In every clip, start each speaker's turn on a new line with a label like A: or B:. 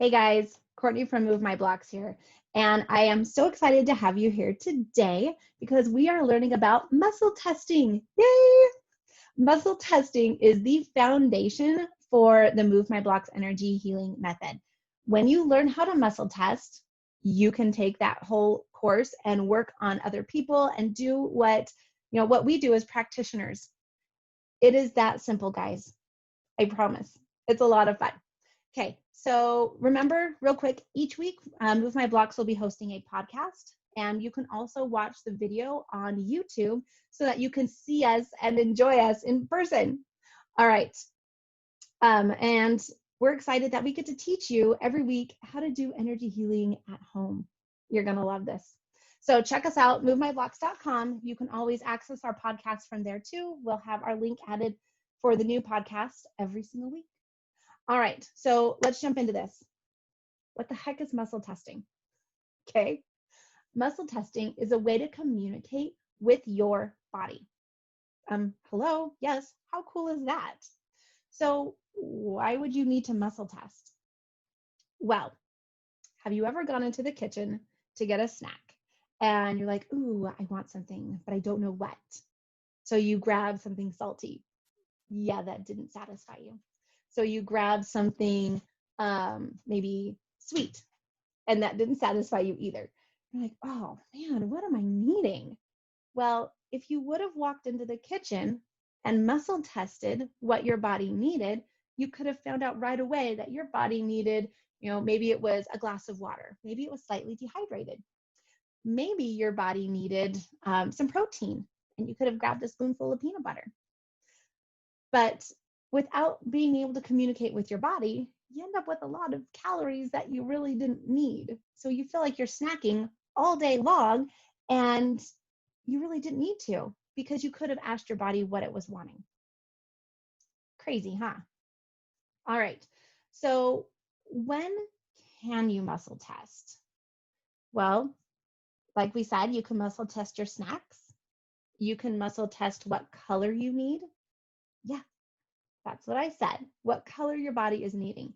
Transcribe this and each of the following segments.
A: Hey guys, Courtney from Move My Blocks here, and I am so excited to have you here today because we are learning about muscle testing. Yay! Muscle testing is the foundation for the Move My Blocks energy healing method. When you learn how to muscle test, you can take that whole course and work on other people and do what we do as practitioners. It is that simple, guys. I promise. It's a lot of fun. Okay, so remember real quick, each week, Move My Blocks will be hosting a podcast, and you can also watch the video on YouTube so that you can see us and enjoy us in person. All right, and we're excited that we get to teach you every week how to do energy healing at home. You're gonna love this. So check us out, movemyblocks.com. You can always access our podcast from there too. We'll have our link added for the new podcast every single week. All right, so let's jump into this. What the heck is muscle testing? Okay, muscle testing is a way to communicate with your body. Hello, yes, how cool is that? So why would you need to muscle test? Well, have you ever gone into the kitchen to get a snack and you're like, ooh, I want something, but I don't know what. So you grab something salty. Yeah, that didn't satisfy you. So you grab something maybe sweet, and that didn't satisfy you either. You're like, oh man, what am I needing? Well, if you would have walked into the kitchen and muscle tested what your body needed, you could have found out right away that your body needed, maybe it was a glass of water, maybe it was slightly dehydrated. Maybe your body needed some protein, and you could have grabbed a spoonful of peanut butter. But without being able to communicate with your body, you end up with a lot of calories that you really didn't need. So you feel like you're snacking all day long and you really didn't need to because you could have asked your body what it was wanting. Crazy, huh? All right. So when can you muscle test? Well, like we said, you can muscle test your snacks. You can muscle test what color you need. Yeah, that's what I said. What color your body is needing.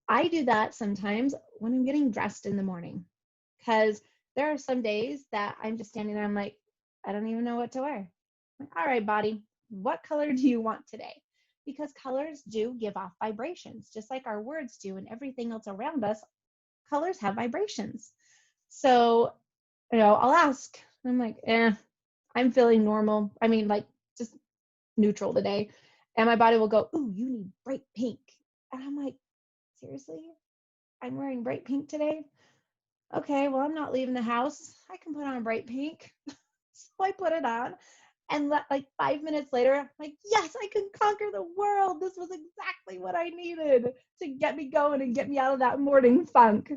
A: I do that sometimes when I'm getting dressed in the morning because there are some days that I'm just standing there. I'm like, I don't even know what to wear. I'm like, all right, body, what color do you want today? Because colors do give off vibrations, just like our words do and everything else around us. Colors have vibrations. So, I'll ask. I'm like, I'm feeling normal. I mean, like just neutral today. And my body will go, ooh, you need bright pink. And I'm like, seriously? I'm wearing bright pink today? Okay, well, I'm not leaving the house. I can put on bright pink. So I put it on. And like 5 minutes later, I'm like, yes, I can conquer the world. This was exactly what I needed to get me going and get me out of that morning funk.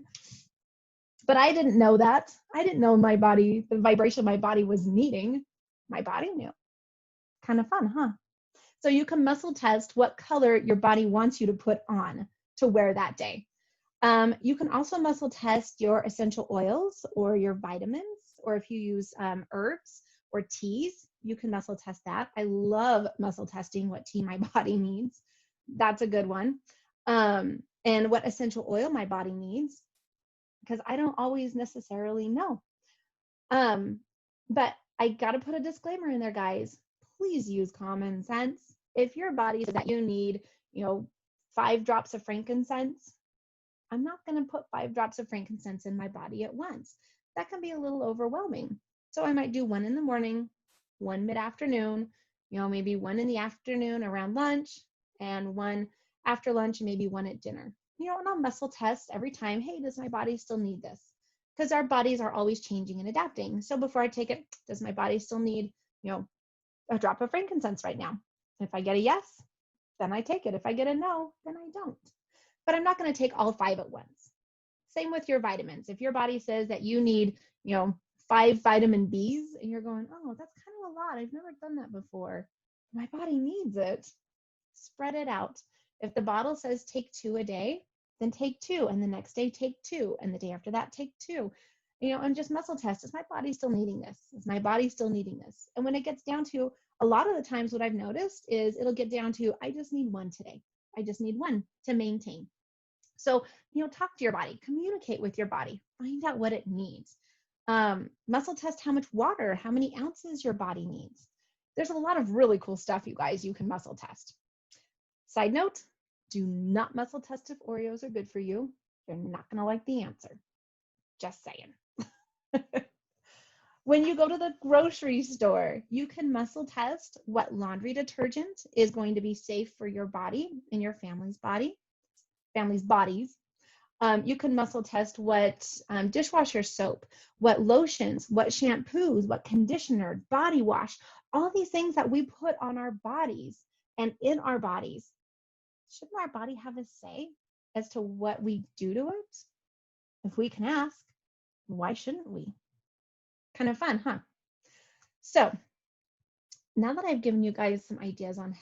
A: But I didn't know that. I didn't know my body, the vibration my body was needing. My body knew. Kind of fun, huh? So you can muscle test what color your body wants you to put on to wear that day. You can also muscle test your essential oils or your vitamins, or if you use herbs or teas, you can muscle test that. I love muscle testing what tea my body needs. That's a good one. And what essential oil my body needs, because I don't always necessarily know. But I got to put a disclaimer in there, guys. Please use common sense. If your body says that you need, 5 drops of frankincense, I'm not going to put 5 drops of frankincense in my body at once. That can be a little overwhelming. So I might do 1 in the morning, 1 mid-afternoon, maybe 1 in the afternoon around lunch, and 1 after lunch, and maybe 1 at dinner. And I'll muscle test every time. Hey, does my body still need this? Because our bodies are always changing and adapting. So before I take it, does my body still need, a drop of frankincense right now? If I get a yes, then I take it. If I get a no, then I don't. But I'm not going to take all 5 at once. Same with your vitamins. If your body says that you need, 5 vitamin Bs and you're going, oh, that's kind of a lot. I've never done that before. My body needs it. Spread it out. If the bottle says take 2 a day, then take 2. And the next day, take 2. And the day after that, take 2. And just muscle test. Is my body still needing this? Is my body still needing this? And when it gets down to, a lot of the times what I've noticed is it'll get down to, I just need 1 today. I just need 1 to maintain. So, talk to your body, communicate with your body, find out what it needs. Muscle test how much water, how many ounces your body needs. There's a lot of really cool stuff, you guys, you can muscle test. Side note, do not muscle test if Oreos are good for you. You're not going to like the answer. Just saying. When you go to the grocery store, you can muscle test what laundry detergent is going to be safe for your body and your family's bodies. You can muscle test what dishwasher soap, what lotions, what shampoos, what conditioner, body wash, all these things that we put on our bodies and in our bodies. Shouldn't our body have a say as to what we do to it? If we can ask, why shouldn't we? Kind of fun, huh? So now that I've given you guys some ideas on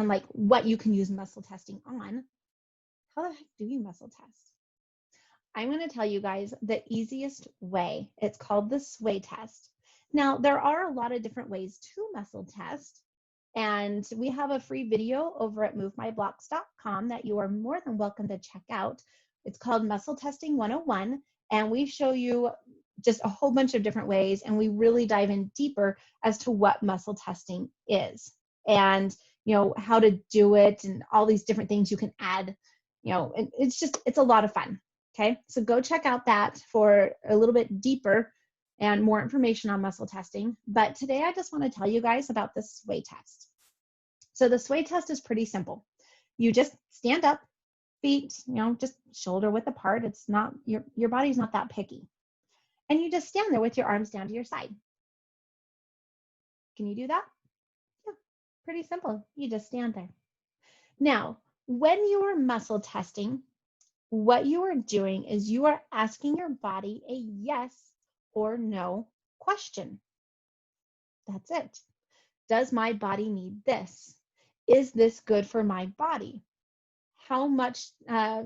A: like what you can use muscle testing on, how the heck do you muscle test? I'm going to tell you guys the easiest way. It's called the sway test. Now, there are a lot of different ways to muscle test, and we have a free video over at movemyblocks.com that you are more than welcome to check out. It's called Muscle Testing 101, and we show you just a whole bunch of different ways, and we really dive in deeper as to what muscle testing is and how to do it and all these different things you can add. And it's a lot of fun. Okay, so go check out that for a little bit deeper and more information on muscle testing. But today I just want to tell you guys about the sway test. So the sway test is pretty simple. You just stand up, feet, just shoulder width apart. It's not, your body's not that picky. And you just stand there with your arms down to your side. Can you do that? Yeah, pretty simple. You just stand there. Now, when you are muscle testing, what you are doing is you are asking your body a yes or no question. That's it. Does my body need this? Is this good for my body? How much, how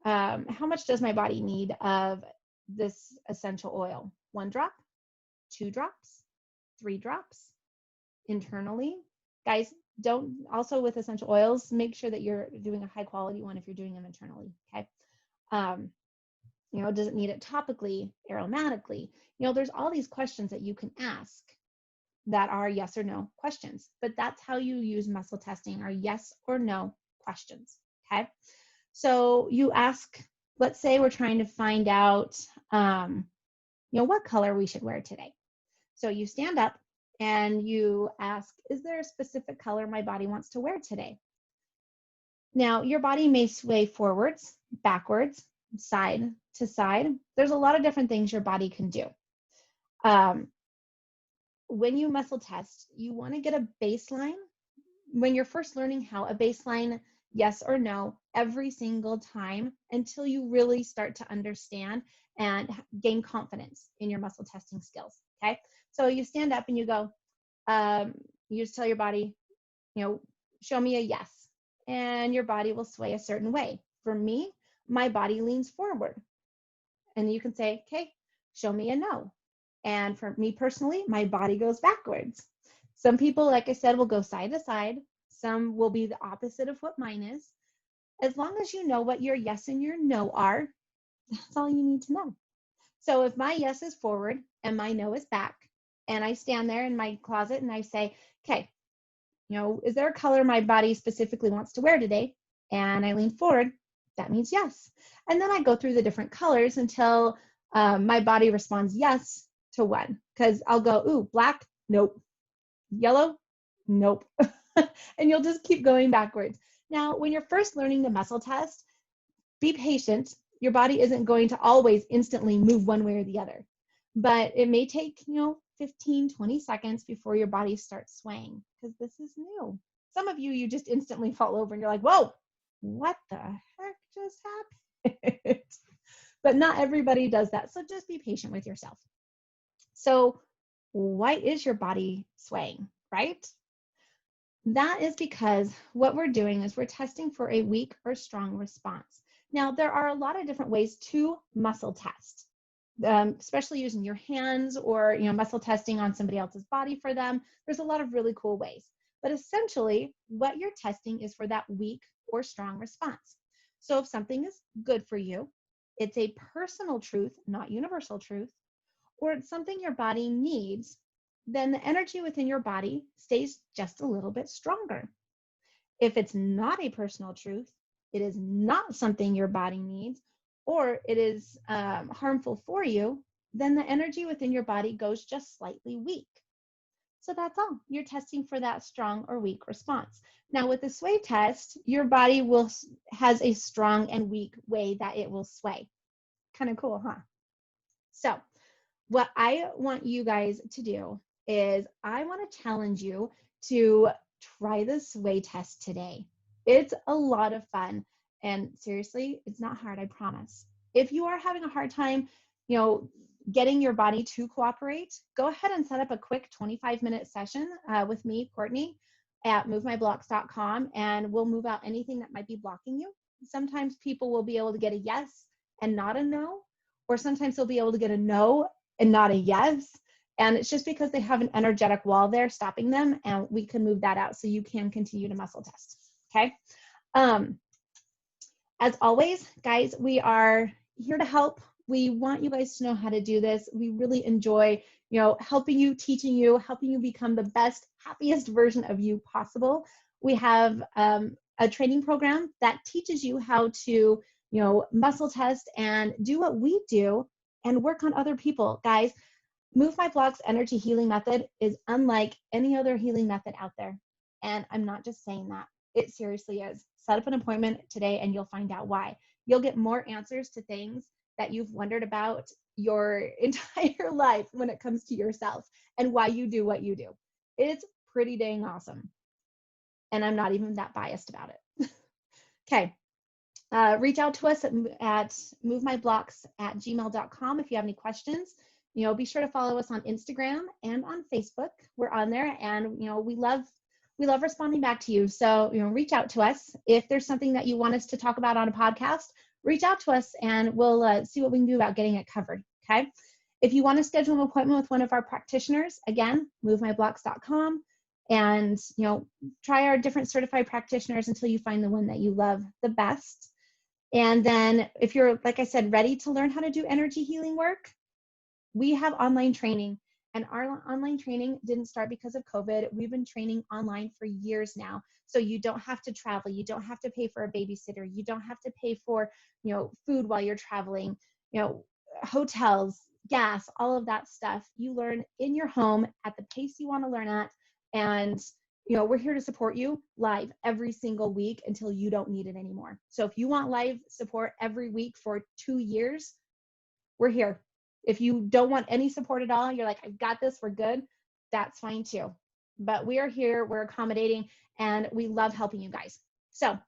A: much does my body need of this essential oil? 1 drop, 2 drops, 3 drops internally? Guys, also with essential oils, make sure that you're doing a high quality one if you're doing them internally, okay? Does it need it topically, aromatically? There's all these questions that you can ask that are yes or no questions, but that's how you use muscle testing, are yes or no questions, okay? So you ask, let's say we're trying to find out, what color we should wear today. So you stand up and you ask, is there a specific color my body wants to wear today? Now, your body may sway forwards, backwards, side to side. There's a lot of different things your body can do. When you muscle test, you want to get a baseline. When you're first learning how, a baseline yes or no every single time until you really start to understand and gain confidence in your muscle testing skills, okay? So you stand up and you go, you just tell your body, show me a yes, and your body will sway a certain way. For me, my body leans forward, and you can say, okay, show me a no. And for me personally, my body goes backwards. Some people, like I said, will go side to side. Some will be the opposite of what mine is. As long as you know what your yes and your no are, that's all you need to know. So if my yes is forward and my no is back, and I stand there in my closet and I say, okay, is there a color my body specifically wants to wear today? And I lean forward, that means yes. And then I go through the different colors until my body responds yes to one. Because I'll go, ooh, black, nope. Yellow, nope. And you'll just keep going backwards. Now, when you're first learning the muscle test, be patient. Your body isn't going to always instantly move one way or the other. But it may take, 15, 20 seconds before your body starts swaying, because this is new. Some of you just instantly fall over and you're like, whoa, what the heck just happened? But not everybody does that. So just be patient with yourself. So why is your body swaying, right? That is because what we're doing is we're testing for a weak or strong response. Now, there are a lot of different ways to muscle test, especially using your hands or muscle testing on somebody else's body for them. There's a lot of really cool ways. But essentially, what you're testing is for that weak or strong response. So if something is good for you, it's a personal truth, not universal truth, or it's something your body needs, then the energy within your body stays just a little bit stronger. If it's not a personal truth, it is not something your body needs, or it is harmful for you, then the energy within your body goes just slightly weak. So that's all. You're testing for that strong or weak response. Now with the sway test, your body has a strong and weak way that it will sway. Kind of cool, huh? So what I want you guys to do is I want to challenge you to try the sway test today. It's a lot of fun. And seriously, it's not hard, I promise. If you are having a hard time, getting your body to cooperate, go ahead and set up a quick 25-minute session with me, Courtney, at movemyblocks.com, and we'll move out anything that might be blocking you. Sometimes people will be able to get a yes and not a no, or sometimes they'll be able to get a no and not a yes. And it's just because they have an energetic wall there stopping them, and we can move that out so you can continue to muscle test. Okay. As always, guys, we are here to help. We want you guys to know how to do this. We really enjoy, helping you, teaching you, helping you become the best, happiest version of you possible. We have a training program that teaches you how to, muscle test and do what we do and work on other people. Guys, Move My Block's energy healing method is unlike any other healing method out there. And I'm not just saying that. It seriously is. Set up an appointment today and you'll find out why. You'll get more answers to things that you've wondered about your entire life when it comes to yourself and why you do what you do. It's pretty dang awesome. And I'm not even that biased about it. Okay. Reach out to us at movemyblocks@gmail.com if you have any questions. Be sure to follow us on Instagram and on Facebook. We're on there, and we love responding back to you. So reach out to us if there's something that you want us to talk about on a podcast. Reach out to us, and we'll see what we can do about getting it covered. Okay. If you want to schedule an appointment with one of our practitioners, again, movemyblocks.com, and try our different certified practitioners until you find the one that you love the best. And then if you're, like I said, ready to learn how to do energy healing work, we have online training, and our online training didn't start because of COVID. We've been training online for years now. So you don't have to travel. You don't have to pay for a babysitter. You don't have to pay for, food while you're traveling, hotels, gas, all of that stuff. You learn in your home at the pace you want to learn at. And, we're here to support you live every single week until you don't need it anymore. So if you want live support every week for 2 years, we're here. If you don't want any support at all, you're like, I've got this, we're good, that's fine too. But we are here, we're accommodating, and we love helping you guys. So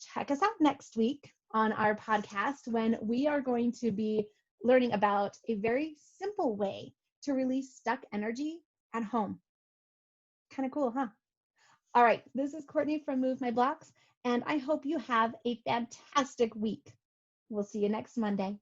A: check us out next week on our podcast when we are going to be learning about a very simple way to release stuck energy at home. Kind of cool, huh? All right, this is Courtney from Move My Blocks, and I hope you have a fantastic week. We'll see you next Monday.